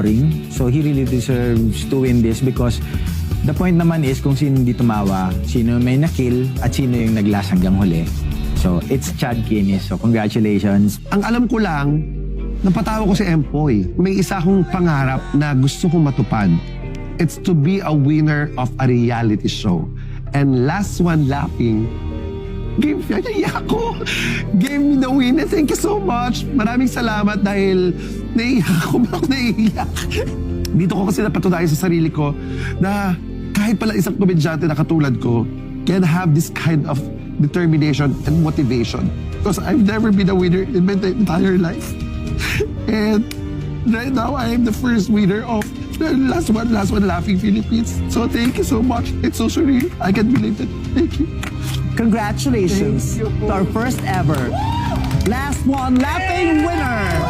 suffering. So he really deserves to win this because the point naman is kung sino hindi tumawa, sino may nakill, at sino yung nag-last hanggang huli. So it's Chad Kinis. So congratulations. Ang alam ko lang, napatawa ko si Empoy. May isa akong pangarap na gusto kong matupad. It's to be a winner of a reality show. And last one laughing, game niya, naiyak ako. Gave me the win. Thank you so much. Maraming salamat dahil naiyak ako. Bakit naiyak? Dito ko kasi napatunayan sa sarili ko na kahit pala isang komedyante na katulad ko can have this kind of determination and motivation. Because I've never been a winner in my entire life. And right now, I am the first winner of the last one Laughing Philippines. So thank you so much. It's so surreal. I can't believe it. Thank you. Congratulations Thank you. to our first ever Last One Laughing winner.